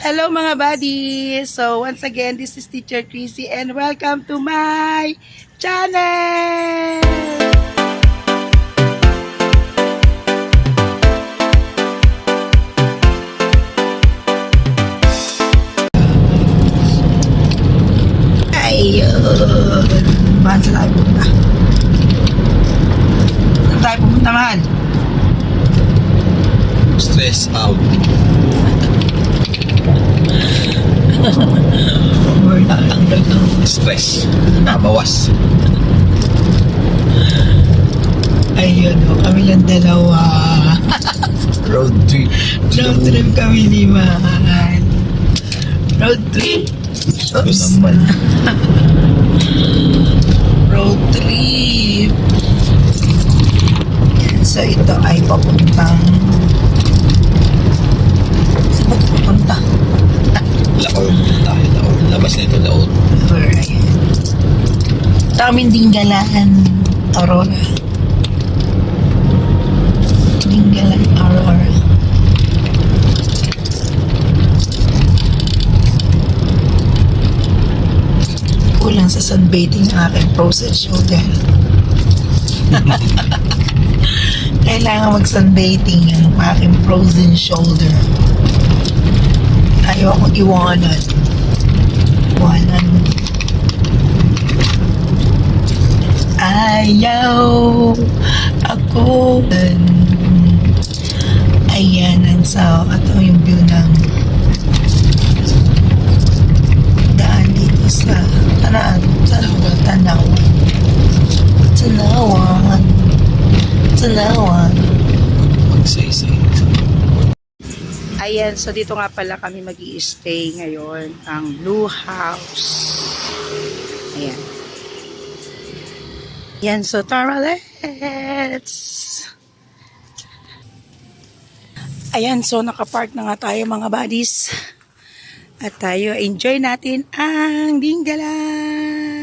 Hello mga buddies! So once again, this is Teacher Chrissy and welcome to my channel! Ayun! Saan tayo pupunta? Saan tayo pupunta, mahal? Stress out. Tanggal ng Stress. Nabawas. ayun o, kami lang dalawa. Road trip. Road trip kami ni Mahal. Road trip. Ito Oops. naman. Road trip. So ito ay papuntang saan ba ito papunta? Laon tayo. Laon. Labas na ito. Laon. Or ayan. Taming Dinggalan, Aurora. Dinggalan, Aurora. Kulang sa sunbathing ang aking frozen shoulder. Kailangan mag-sunbathing ang aking frozen shoulder. Ayaw akong iwanan. Iwanan. Ayaw ako. Ayan, and so, ito yung view ng daan dito sa Tanawan. Magsaysay. Ayan, so dito nga pala kami mag-i-stay ngayon, ang Blue House. Ayan. Ayan, so tara, let's! Ayan, so nakapark na nga tayo mga buddies. At tayo, enjoy natin ang Dinggalan!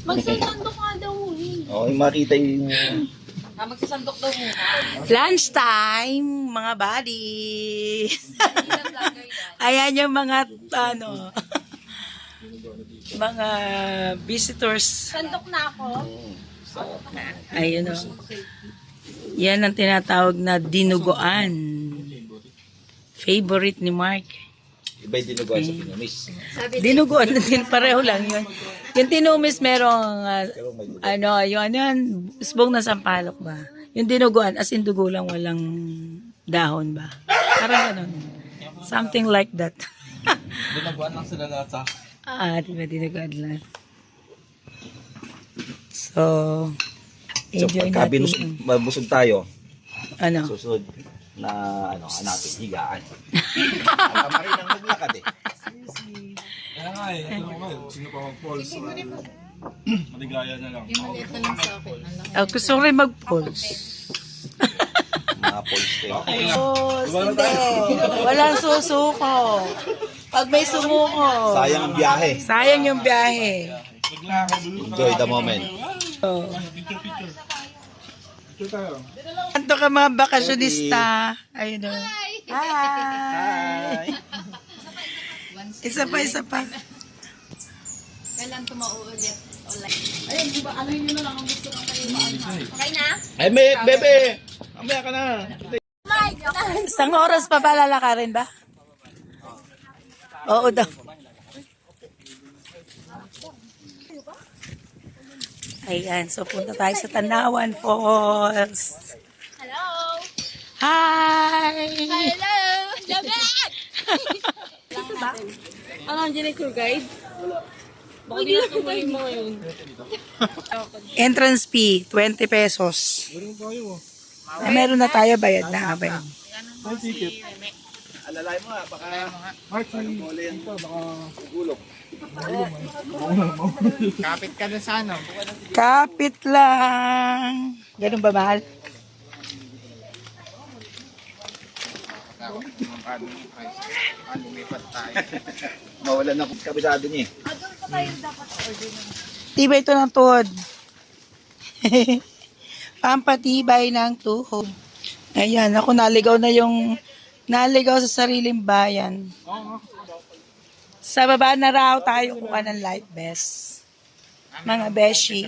Magsasandok nga daw eh. Okay, makita yung... Magsasandok daw muna. Lunchtime, mga buddies! Ayan yung mga, ano, mga visitors. Sandok na ako. Ayun o. Yan ang tinatawag na dinuguan. Favorite ni Mark. Iba'y dinuguan sa Pinamis. Dinuguan na din, pareho lang yun. Yung tinumis merong, yung usbong na sampalok ba? Yung dinuguan, as in dugo lang, walang dahon ba? Parang ganun. Something like that. Dinuguan lang sila lahat sa... Diba dinuguan lang. So, So, enjoy pagka natin. mabusog tayo, Ano? susunod na hanapin, higaan. Ang kamari nang naglakad eh. Kaya nga eh, ano naman, sino pa mag-pulse? Maligaya na lang. Gusto ko rin mag-pulse. Mga pulse eh. Hindi. Walang susuko. Pag may sumuko, Sayang ang biyahe. sayang yung biyahe. Enjoy the moment. So, Ito tayo. anto ka mga bakasyonista. Ayun o. Hi! Isa pa, isa pa. Kailan tumauulit? Ayun, di ba? Ano yun na lang ang gusto kong kayo maano? Okay na? Ay, bebe! Mamaya ka na. My God! Isang oras pa ba lalakarin ba? Oo daw. Ayan, so punta tayo sa Tanawan Falls. Hello! Hi! Hello! Lagat! Ano ang dyan tour guide? Bakit di na tumayin mo ngayon? Entrance fee, 20 pesos. Meron na tayo, bayad na. Bayad. Alalay mo baka Ito, baka... gulong. Kapit ka na sa ano? Kapit lang. Ganun ba, mahal? Paano lumipat tayo? Mawalan na kabisado niya eh. Tibay ito ng tuhod. Pampatibay ng tuhod. Ayan, ako naligaw sa sariling bayan. Sa baba na raw tayo kuha ng light vest. Mga beshi.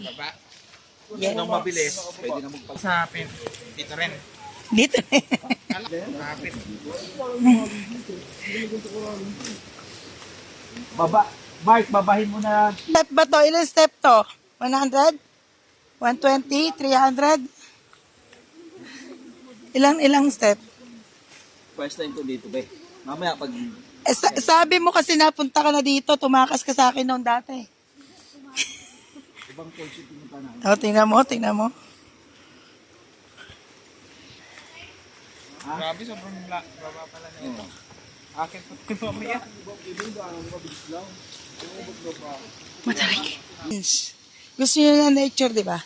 Gusto nang mabilis, pwede na magpag... Sa dito rin. Dito. Kapit. Babahin mo na. Step ba to? Ilang step to? 100? 120? 300? Ilang step? First time ko dito, be. Mamaya pag... Sabi mo kasi napunta ka na dito, tumakas ka sa akin noon dati. Ibang coach yung pinunta na. Tingnan mo. Grabe, sobrang baba pala na ito. Akit pa ito mamaya. Matarik. Gusto niyo na nature, di ba?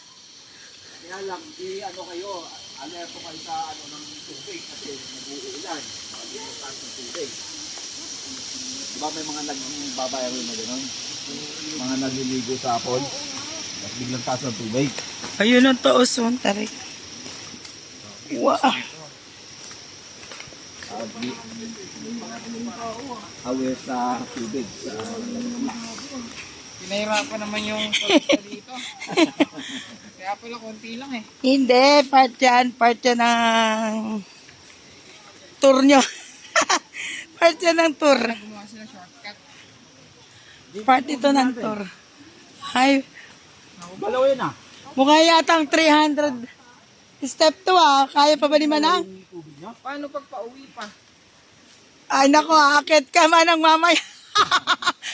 Kaya lang, alerto kayo sa ng tubig kasi nag-uulan. Hindi mo taas ng tubig. Diba may mga nagbabayaro na gano'n? Mga nagliligo sa pool. Tapos biglang taas ng tubig. Ayun ang taos, tarik. Wow. Aware sa tubig. Pinahirapan naman yung pagkita dito. Kaya pala konti lang eh. Hindi, part yan ng tour nyo. Part yan ng tour. Gumawa sila shortcut. Part ito ng tour. Ay, Balaw yun ah. mukha yatang 300 step to Kaya pa ba ni Manang? Paano pag pauwi pa? Ay nako, aakit ka Manang mamaya.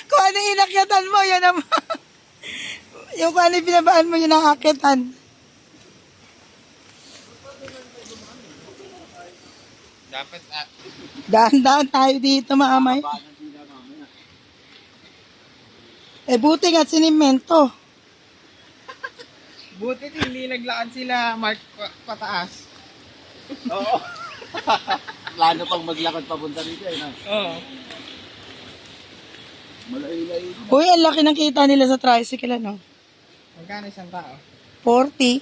Kung ano inakyatan mo, yun naman. Yung kung ano binabaan mo, yun ang akitan. Dapat Dahan-dahan tayo dito, maamay. Buti nga sinimento. butit hindi naglakad sila Mark pataas. Oo. Plano pang maglakad papunta dito eh. Oo. Malay-lay. Uy, ang laki ng kita nila sa tricycle, ano? Magkano isang tao? 40.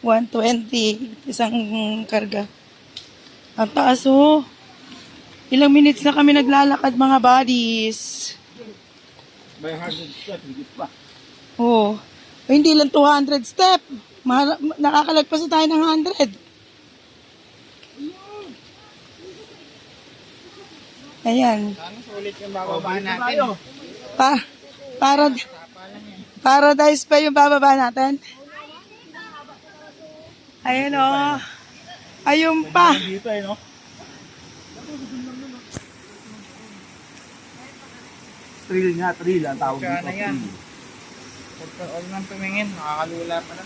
120. Isang karga. Ang taas, Ilang minutes na kami naglalakad, mga buddies. May 100 step, higit pa. Oo. Hindi lang 200 step. Nakakalagpas na tayo ng 100. Ayan. Sana sulit yung bababa natin. Paradise pa yung bababa natin. Ayan Ayun pa. Dito eh, no? Thrill ang tawag dito. Magkano yan? Pagka all nang tumingin, nakakalula pa na.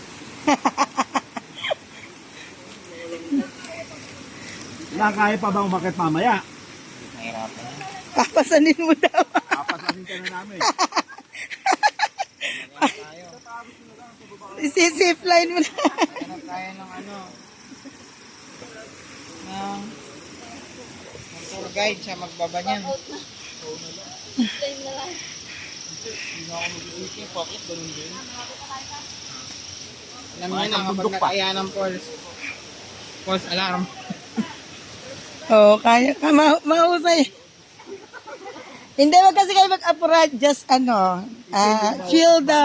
Kaya pa ba umakit mamaya? Nahirapan. Papasanin mo daw. Papasanin ka na namin. Zipline mo na. Hanap tayo ng ng tour guide siya magbaba niyan. Alam niyo na kapag nakaya ng false alarm. Kaya ka. Mahusay. Hindi, wag kasi kayo mag-apura. Just feel the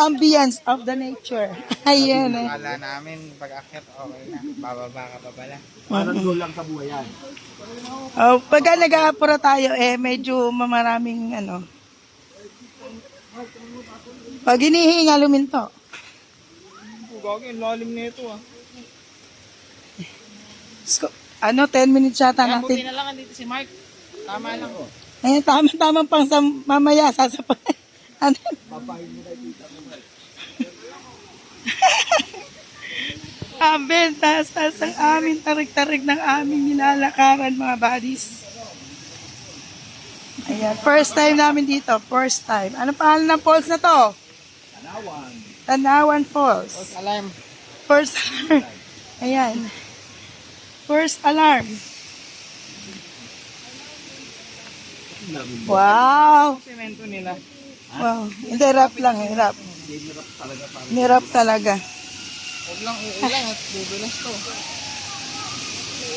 ambience of the nature. Ayun Akala namin pag-akyat okay na. Bababa ka pa pala. Parang goal lang sa buhay yan. Pagka nag-aapura tayo, medyo maraming pag hinihinga, luminto. Gagawin, lalim na ito 10 minutes yata Kaya buti natin. na lang andito si Mark. Tama lang. Tama-tamang pang mamaya sasapa. Aben, taas-taas ang amin, tarik-tarik ng aming nilalakaran, mga buddies. Ayan, first time namin dito, first time. Ano pangalan ng falls na to? Tanawan Falls. False alarm. First alarm. Ayan. First alarm. Wow! Semento nila. Wow. Hindi, hirap lang, hirap. Hirap talaga. Huwag lang uulan at bubulas to.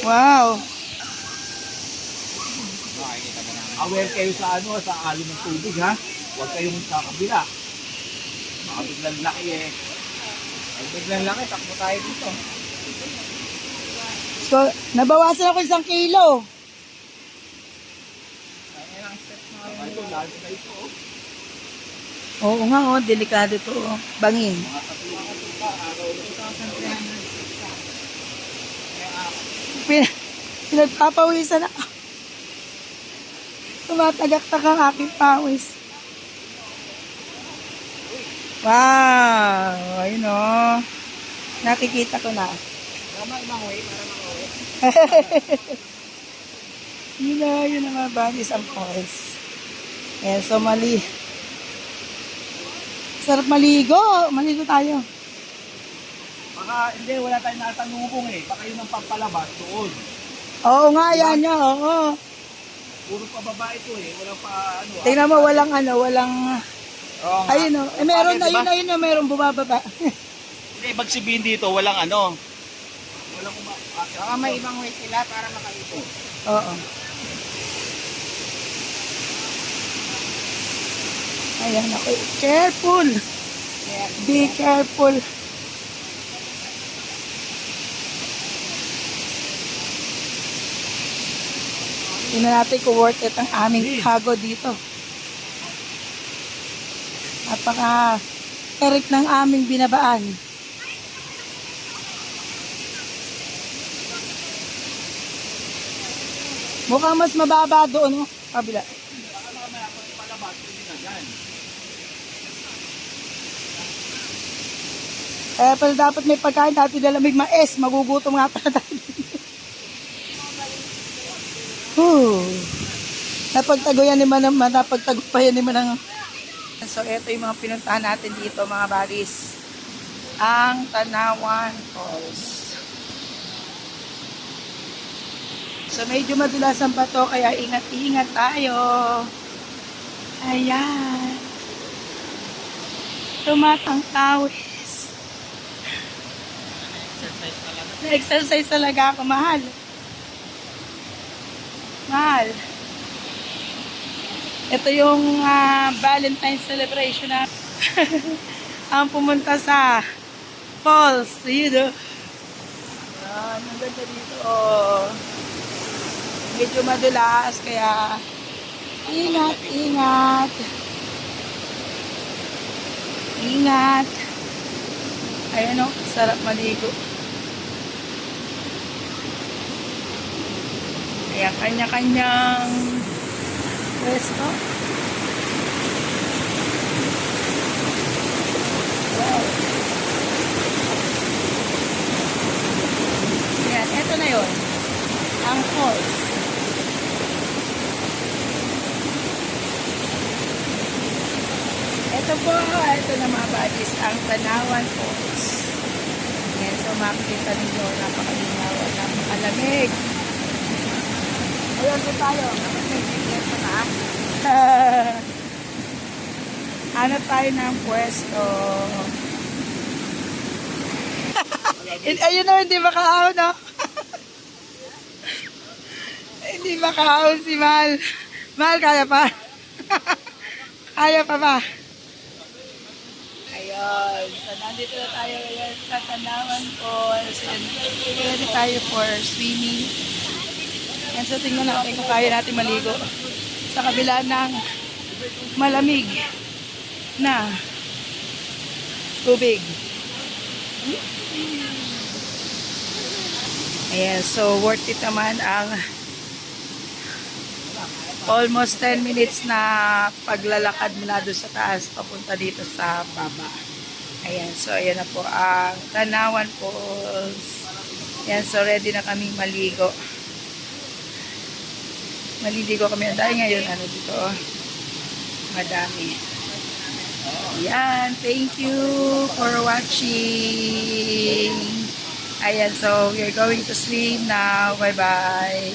Wow. Aware kayo sa ano, sa alon ng tubig ha. Huwag kayong sa kabila. Baka biglang laki eh. Pag biglang laki, takbo tayo dito. So, nabawasan ako 1 kilo. Ito, lalo na ito. Oo nga, oh, delikado to. Oh. Bangin. Pinagpapawisan ako. Tumatagak-tak ang aking pawis. Wow! Ayun o. Nakikita ko na. Tama ibang way para makauwi. Yun na mga bodies and falls. Ayan, so sarap maligo. Maligo tayo. Baka, hindi, wala tayong natanungkong eh. Baka yun ang pampalabas doon. Oo nga, yan niya. Oo. Puro pa babae ito eh. Walang pa ano. Tingnan mo, walang walang... Oo nga. Ayun o. Eh, meron, Diba? ayun o, meron bumababa. Hindi, ibig sabihin dito, walang ano. Walang Baka may ibang way sila para makauwi. Oo. Ayan ako. Careful. Be careful. Tingnan natin kung worth it ang aming hago dito. Napaka tarik ng aming binabaan. Mukhang mas mababa doon, no? Kabila. Kaya pala dapat may pagkain natin na lamig mais. Magugutom nga pala tayo. Napagtaguyan naman napagtagupayan naman ng... So, ito yung mga pinuntahan natin dito, mga buddies. Ang Tanawan Falls. So, medyo madulas ang bato, kaya ingat-ingat tayo. Ayan. Tumatang tawis. Na-exercise talaga ako, mahal. Mahal. Ito yung Valentine's celebration na ang pumunta sa falls. You know. Ang ganda dito. Medyo madulas, kaya ingat, ingat. Ingat. Ayan o, sarap maligo. Ayan, kanya-kanyang pwesto. Wow. Ayan, eto na yun. Ang falls. Ito po, ito na mga buddies, ang Tanawan Falls. Ayan, so makikita ninyo, napakalinaw at napakalamig. Ayan po tayo. Hanap tayo ng pwesto. Ayun o, hindi makahawon, no? Hindi makahawon si Mal. Mal, kaya pa? Kaya pa ba? Ayun. So, nandito na tayo ngayon sa Tanawan Falls. And ready tayo for swimming. And so, tingnan natin kung kaya natin maligo sa kabila ng malamig na tubig. Ayan, so worth it naman ang almost 10 minutes na paglalakad mula doon sa taas papunta dito sa baba. Ayan, so ayan na po ang Tanawan Falls. Ayan, so ready na kaming maligo. Maliligo kami. Dahil ngayon, dito, madami. Ayan, thank you for watching. Ayan, so we're going to swim now. Bye-bye.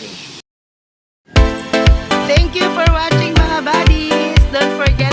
Thank you for watching. buddies. Don't forget